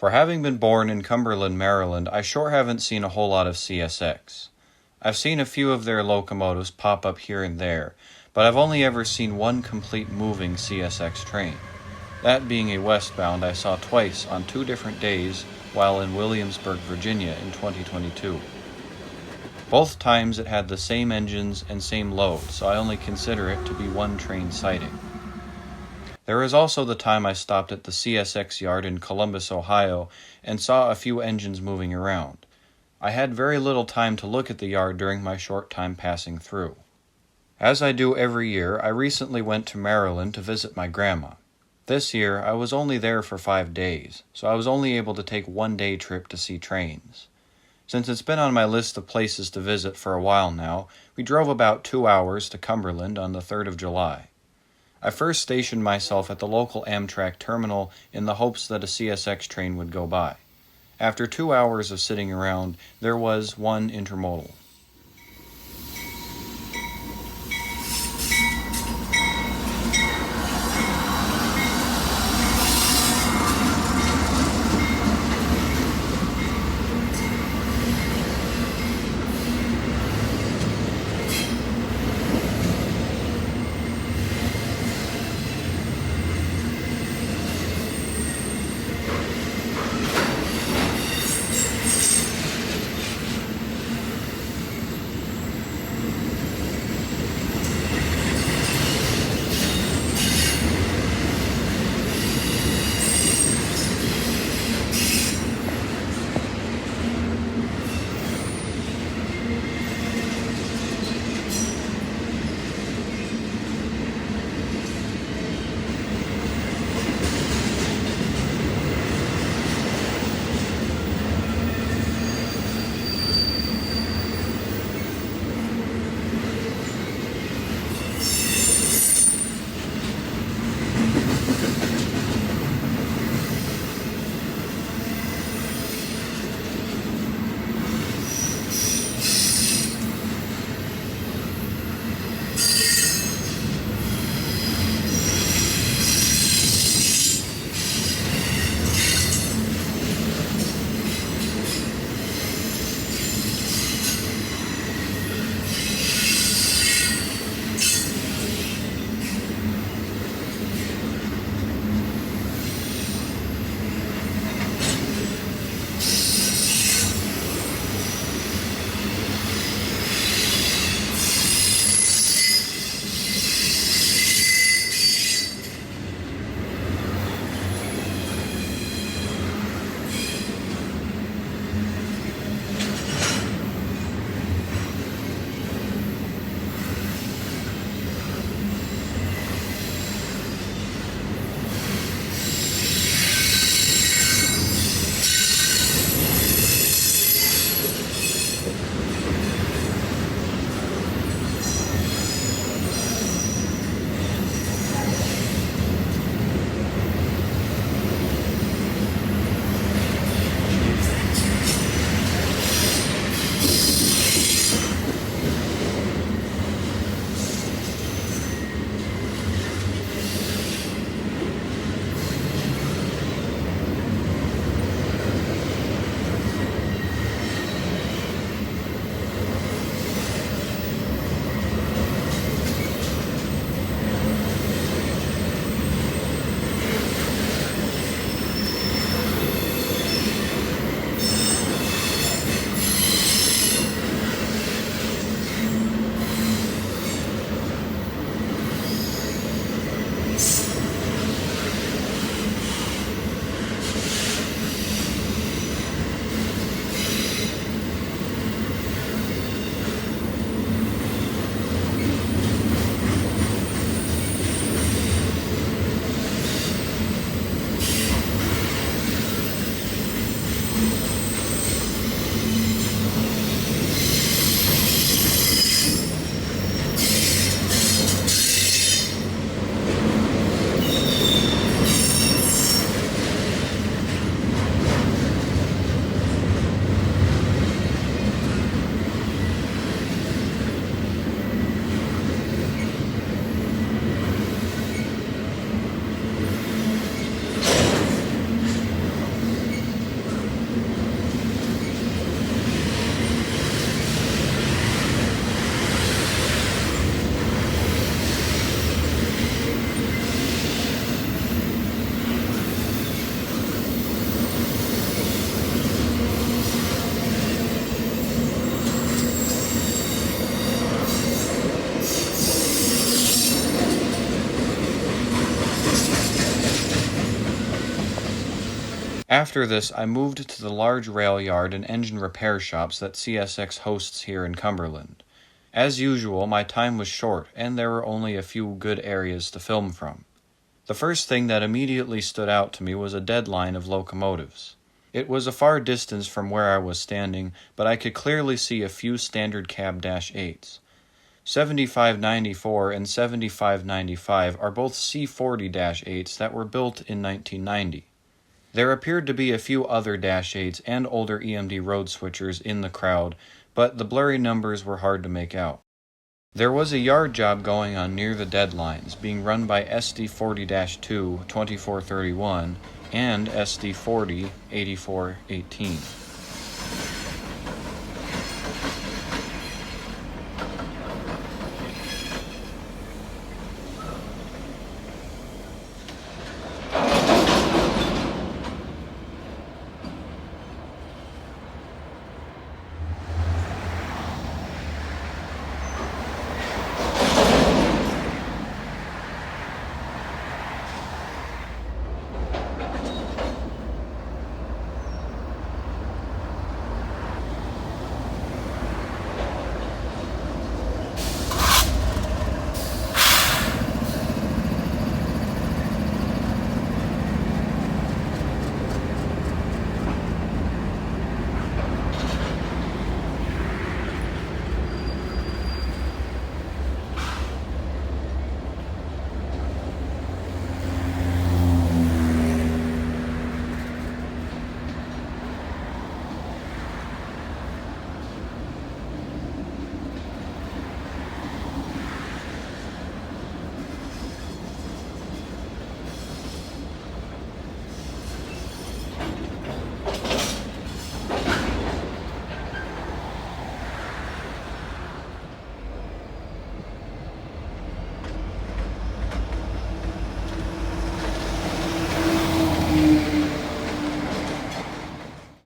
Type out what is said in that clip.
For having been born in Cumberland, Maryland, I sure haven't seen a whole lot of CSX. I've seen a few of their locomotives pop up here and there, but I've only ever seen one complete moving CSX train. That being a westbound I saw twice on 2 different days while in Williamsburg, Virginia in 2022. Both times it had the same engines and same load, so I only consider it to be one train sighting. There is also the time I stopped at the CSX yard in Columbus, Ohio, and saw a few engines moving around. I had very little time to look at the yard during my short time passing through. As I do every year, I recently went to Maryland to visit my grandma. This year, I was only there for 5 days, so I was only able to take 1-day trip to see trains. Since it's been on my list of places to visit for a while now, we drove about 2 hours to Cumberland on the 3rd of July. I first stationed myself at the local Amtrak terminal in the hopes that a CSX train would go by. After 2 hours of sitting around, there was one intermodal. After this, I moved to the large rail yard and engine repair shops that CSX hosts here in Cumberland. As usual, my time was short, and there were only a few good areas to film from. The first thing that immediately stood out to me was a dead line of locomotives. It was a far distance from where I was standing, but I could clearly see a few standard cab -8s. 7594 and 7595 are both C40-8s that were built in 1990. There appeared to be a few other -8s and older EMD road switchers in the crowd, but the blurry numbers were hard to make out. There was a yard job going on near the deadlines, being run by SD40-2 2431 and SD40 8418.